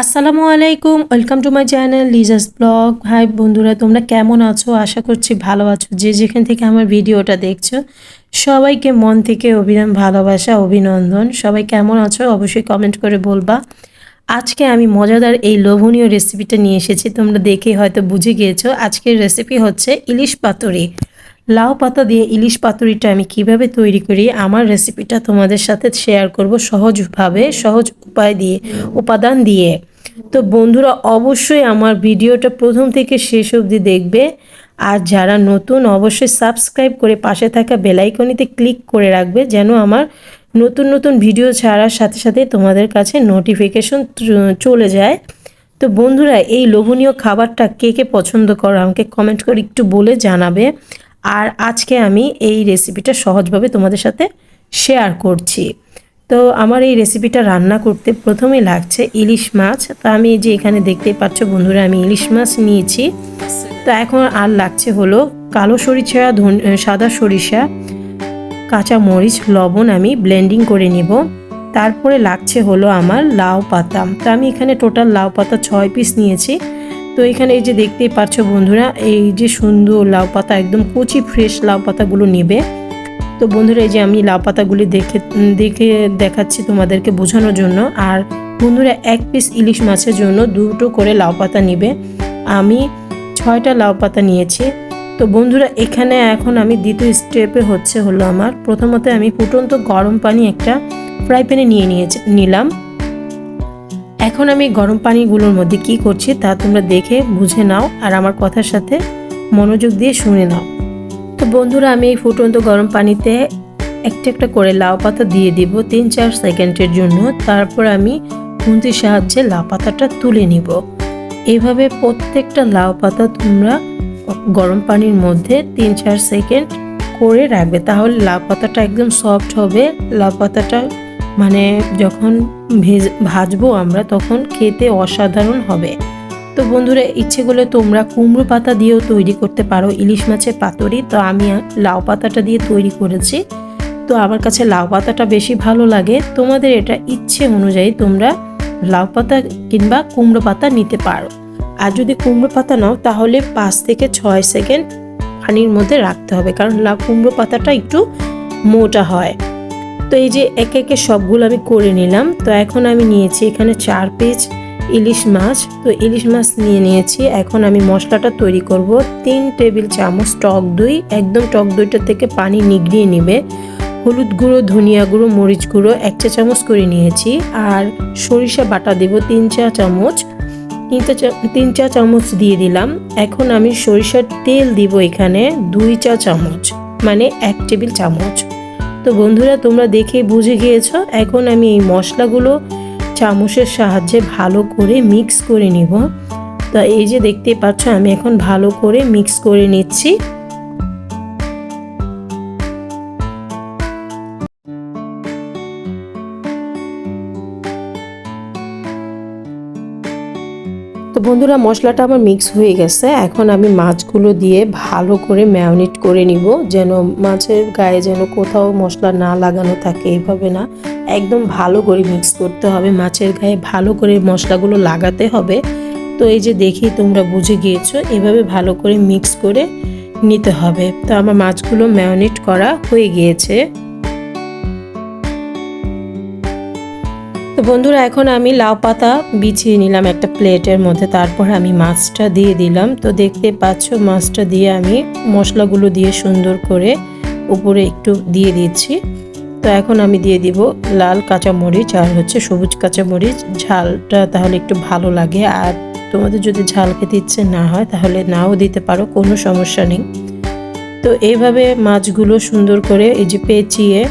আসসালামু আলাইকুম, welcome to my channel Liza's blog. Hi বন্ধুরা, তোমরা কেমন আছো? আশা করছি ভালো আছো। যে যেখান থেকে আমার ভিডিওটা দেখছো সবাইকে মন থেকে ভালোবাসা, অভিনন্দন। সবাই কেমন আছো অবশ্যই কমেন্ট করে বলবা। আজকে আমি মজাদার এই লোভনীয় রেসিপিটা নিয়ে এসেছি, তোমরা দেখে হয়তো বুঝে গিয়েছো। আজকের রেসিপি হচ্ছে ইলিশ পাতুরি। লাউ পাতা দিয়ে ইলিশ পাতুরিটা আমি কিভাবে তৈরি করি, আমার রেসিপিটা তোমাদের সাথে শেয়ার করব সহজভাবে, সহজ উপাদান দিয়ে। তো বন্ধুরা অবশ্যই আমার ভিডিওটা প্রথম থেকে শেষ অবধি দেখবে। আর যারা নতুন অবশ্যই সাবস্ক্রাইব করে পাশে থাকা বেল আইকনেতে ক্লিক করে রাখবে, যেন আমার নতুন নতুন ভিডিও ছাড়ার সাথে সাথে তোমাদের কাছে নোটিফিকেশন চলে যায়। তো বন্ধুরা, এই লোভনীয় খাবারটা কে কে পছন্দ করো আমাকে কমেন্ট করে একটু বলে জানাবে। আর আজকে আমি এই রেসিপিটা সহজভাবে তোমাদের সাথে শেয়ার করছি। তো আমার এই রেসিপিটা রান্না করতে প্রথমে লাগছে ইলিশ মাছ। তো আমি যে এখানে দেখতেই পাচ্ছ বন্ধুরা, আমি ইলিশ মাছ নিয়েছি। তো এখন আর লাগছে হলো কালো সরিষা, সাদা সরিষা, কাঁচা মরিচ, লবণ আমি ব্লেন্ডিং করে নিব। তারপরে লাগছে হলো আমার লাউ পাতা। তো আমি এখানে টোটাল লাউ পাতা 6 পিস নিয়েছি। তো এখানে এই যে দেখতেই পাচ্ছ বন্ধুরা, এই যে সুন্দর লাউ পাতা, একদম কচি ফ্রেশ লাউ পাতাগুলো নেবে। তো বন্ধুরা, এই যে আমি লাউ পাতাগুলি দেখাচ্ছি তোমাদেরকে বোঝানোর জন্য। আর বন্ধুরা, 1 পিস ইলিশ মাছের জন্য 2টো করে লাউ পাতা নিবে। আমি 6টা লাউ পাতা নিয়েছি। তো বন্ধুরা, এখানে এখন আমি দ্বিতীয় স্টেপে হলো আমার প্রথমত আমি ফুটন্ত গরম পানি একটা ফ্রাই প্যানে নিলাম। এখন আমি গরম পানিগুলোর মধ্যে কি করছি তা তোমরা দেখে বুঝে নাও, আর আমার কথার সাথে মনোযোগ দিয়ে শুনে নাও। তো বন্ধুরা, আমি এই ফুটন্ত গরম পানিতে একটা একটা করে লাউ পাতা দিয়ে দিব 3-4 সেকেন্ডের জন্য। তারপর আমি খুন্তির সাহায্যে লাউ পাতাটা তুলে নিব। এইভাবে প্রত্যেকটা লাউ পাতা তোমরা গরম পানির মধ্যে 3-4 সেকেন্ড করে রাখবে, তাহলে লাউ পাতাটা একদম সফট হবে। লাউ পাতাটা মানে যখন ভাজবো আমরা তখন খেতে অসাধারণ হবে। তো বন্ধুরা, ইচ্ছে করলে তোমরা কুমড়ো পাতা দিয়েও তৈরি করতে পারো ইলিশ মাছের পাতুরি। তো আমি লাউ পাতাটা দিয়ে তৈরি করেছি। তো আমার কাছে লাউ পাতাটা বেশি ভালো লাগে। তোমাদের এটা ইচ্ছে অনুযায়ী তোমরা লাউ পাতা কিংবা কুমড়ো পাতা নিতে পারো। আর যদি কুমড়ো পাতা নাও তাহলে 5 থেকে 6 সেকেন্ড পানির মধ্যে রাখতে হবে, কারণ কুমড়ো পাতাটা একটু মোটা হয়। তো এই যে একে একে সবগুলো আমি করে নিলাম। তো এখন আমি নিয়েছি এখানে 4 পিস ইলিশ মাছ। তো ইলিশ মাছ নিয়েছি। এখন আমি মশলাটা তৈরি করব। 3 টেবিল চামচ টক দই, একদম টক দইটা থেকে পানি নিগড়িয়ে নেবে। হলুদ গুঁড়ো, ধনিয়া গুঁড়ো, মরিচ গুঁড়ো 1 চা চামচ করে নিয়েছি। আর সরিষা বাটা দেব 3 চা চামচ, 3 চা চামচ দিয়ে দিলাম। এখন আমি সরিষার তেল দিব এখানে 2 চা চামচ, মানে 1 টেবিল চামচ। তো বন্ধুরা, তোমরা দেখে বুঝে গিয়েছো। এখন আমি এই মশলাগুলো চামচের সাহায্যে ভালো করে মিক্স করে নিব। তো এই যে দেখতে পাচ্ছ আমি এখন ভালো করে মিক্স করে নিচ্ছি। তো বন্ধুরা, মশলাটা আমার মিক্স হয়ে গেছে। এখন আমি মাছগুলো দিয়ে ভালো করে ম্যারিনেট করে নিব, যেন মাছের গায়ে যেন কোথাও মশলা না লাগানো থাকে। এইভাবে না, একদম ভালো করে মিক্স করতে হবে, মাছের গায়ে ভালো করে মশলাগুলো লাগাতে হবে। তো এই যে দেখি তোমরা বুঝে গিয়েছো, এভাবে ভালো করে মিক্স করে নিতে হবে। তো আমার মাছগুলো ম্যারিনেট করা হয়ে গিয়েছে। তো বন্ধুরা, এখন আমি লাউ পাতা বিছিয়ে নিলাম একটা প্লেটের মধ্যে। তারপর আমি মাছটা দিয়ে দিলাম। তো দেখতে পাচ্ছ মাছটা দিয়ে আমি মশলাগুলো দিয়ে সুন্দর করে উপরে একটু দিয়ে দিচ্ছি। তো এখন আমি দিয়ে দিব লাল কাঁচামরিচ আর সবুজ কাঁচামরিচ, ঝালটা তাহলে একটু ভালো লাগে। আর তোমাদের যদি ঝাল খেতে ইচ্ছে না হয় তাহলে নাও দিতে পারো, কোনো সমস্যা নেই। তো এইভাবে মাছগুলো সুন্দর করে এই যে পেঁচিয়ে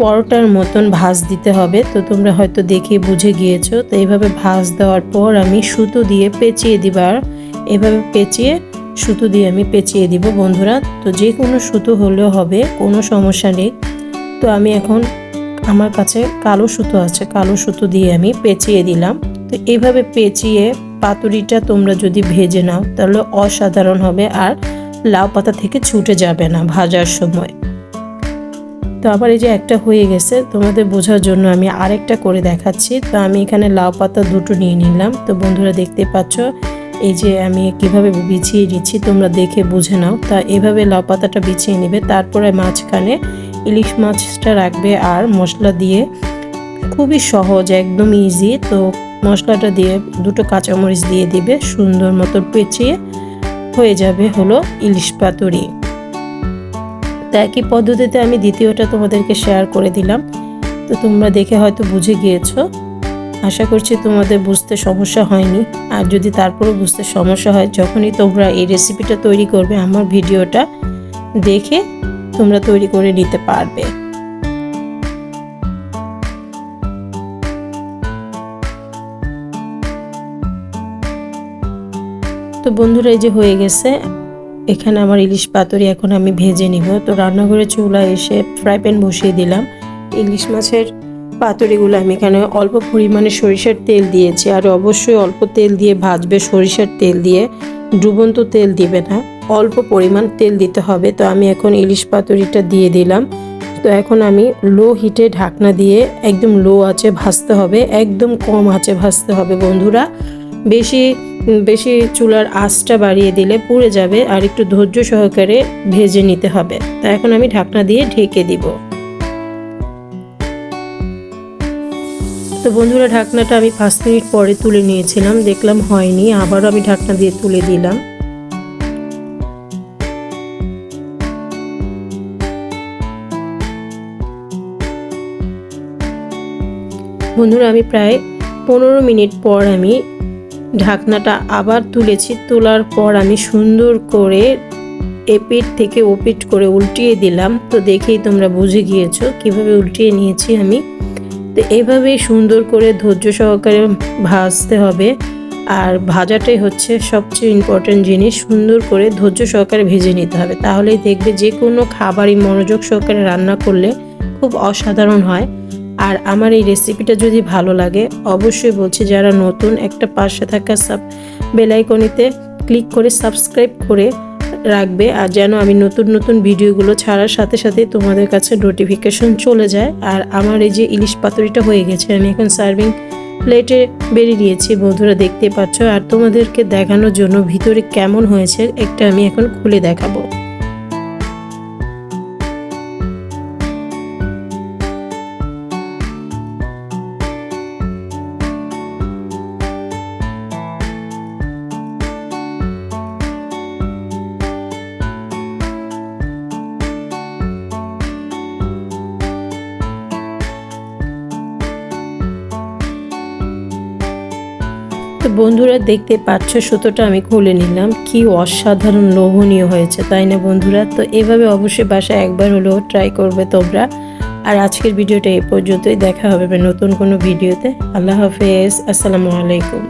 পরোটার মতন ভাঁজ দিতে হবে। তো তোমরা হয়তো দেখে বুঝে গিয়েছো। তো এইভাবে ভাঁজ দেওয়ার পর আমি সুতো দিয়ে পেঁচিয়ে দিবার, এভাবে সুতো দিয়ে আমি পেঁচিয়ে দিব বন্ধুরা। তো যে কোনো সুতো হলেও হবে, কোনো সমস্যা নেই। তো আমি এখন আমার কাছে কালো সুতো আছে, কালো সুতো দিয়ে আমি পেঁচিয়ে দিলাম। তো এইভাবে পেঁচিয়ে পাতুরিটা তোমরা যদি ভেজে নাও তাহলে অসাধারণ হবে, আর লাউ পাতা থেকে ছুটে যাবে না ভাজার সময়। তো আবার এই যে একটা হয়ে গেছে, তোমাদের বোঝার জন্য আমি আরেকটা করে দেখাচ্ছি। তো আমি এখানে লাউ পাতা দুটো নিয়ে নিলাম। তো বন্ধুরা দেখতে পাচ্ছ এই যে আমি কিভাবে বিছিয়ে দিচ্ছি, তোমরা দেখে বুঝে নাও। তা এভাবে লাউ পাতাটা বিছিয়ে নেবে, তারপরে মাঝখানে ইলিশ মাছটা রাখবে আর মশলা দিয়ে, খুবই সহজ, একদম ইজি। তো মশলাটা দিয়ে দুটো কাঁচামরিচ দিয়ে দিবে, সুন্দর মতো পেঁচিয়ে হয়ে যাবে হলো ইলিশ পাতুরি। তো একই পদ্ধতিতে আমি দ্বিতীয়টা তোমাদেরকে শেয়ার করে দিলাম। তো তোমরা দেখে হয়তো বুঝে গিয়েছো, আশা করছি তোমাদের বুঝতে সমস্যা হয়নি। আর যদি তারপরেও বুঝতে সমস্যা হয়, যখনই তোমরা এই রেসিপিটা তৈরি করবে আমার ভিডিওটা দেখে তোমরা তৈরি করে নিতে পারবে। তো বন্ধুরা এই যে হয়ে গেছে, এখানে আমার ইলিশ পাতুরি এখন আমি ভেজে নিব। তো রান্নাঘরে চুলায় এসে ফ্রাই প্যান বসিয়ে দিলাম। ইলিশ মাছের পাতুরিগুলো আমি এখানে অল্প পরিমাণে সরিষার তেল দিয়েছি, আর অবশ্যই অল্প তেল দিয়ে ভাজবে, সরিষার তেল দিয়ে, ডুবন্ত তেল দিবে না, অল্প পরিমাণ তেল দিতে হবে। তো আমি এখন ইলিশ পাতুরিটা দিয়ে দিলাম। তো এখন আমি লো হিটে ঢাকনা দিয়ে একদম লো আঁচে ভাজতে হবে, একদম কম আঁচে ভাজতে হবে বন্ধুরা। বেশি বেশি চুলার আঁচটা বাড়িয়ে দিলে পুড়ে যাবে, আর একটু ধৈর্য সহকারে ভেজে নিতে হবে। তা এখন আমি ঢাকনা দিয়ে ঢেকে দিব। তো বন্ধুরা ঢাকনাটা আমি 5 মিনিট পরে তুলে নিয়েছিলাম, দেখলাম হয়নি, আবারও আমি ঢাকনা দিয়ে তুলে দিলাম। বন্ধুরা আমি প্রায় 15 মিনিট পর আমি ঢাকনাটা আবার তুলেছি। তোলার পর আমি সুন্দর করে এপিঠ থেকে ওপিঠ করে উল্টিয়ে দিলাম। তো দেখেই তোমরা বুঝে গিয়েছো কিভাবে উল্টিয়ে নিয়েছি আমি। তো এইভাবেই সুন্দর করে ধৈর্য সহকারে ভাজতে হবে, আর ভাজাটাই হচ্ছে সবচেয়ে ইম্পর্টেন্ট জিনিস। সুন্দর করে ধৈর্য সহকারে ভেজে নিতে হবে, তাহলেই দেখবে যে কোনো খাবারই মনোযোগ সহকারে রান্না করলে খুব অসাধারণ হয়। আর আমার এই রেসিপিটা যদি ভালো লাগে, অবশ্যই বলছি যারা নতুন, একটা পাশে থাকা বেল আইকনেতে ক্লিক করে সাবস্ক্রাইব করে রাখবে, আর যেন আমি নতুন নতুন ভিডিওগুলো ছাড়ার সাথে সাথে তোমাদের কাছে নোটিফিকেশন চলে যায়। আর আমার এই যে ইলিশ পাতুরিটা হয়ে গেছে, আমি এখন সার্ভিং প্লেটে বেরিয়ে দিয়েছি বন্ধুরা, দেখতে পাচ্ছ। আর তোমাদেরকে দেখানোর জন্য ভিতরে কেমন হয়েছে একটা আমি এখন খুলে দেখাবো। তো বন্ধুরা দেখতে পাচ্ছ সুতোটা আমি খুলে নিলাম, কি অসাধারণ লোভনীয় হয়েছে, তাই না বন্ধুরা? তো এভাবে অবশ্যই বাসায় একবার হলেও ট্রাই করবে তোমরা। আর আজকের ভিডিওটা এই পর্যন্তই, দেখা হবে নতুন কোনো ভিডিওতে। আল্লাহ হাফেজ, আসসালামু আলাইকুম।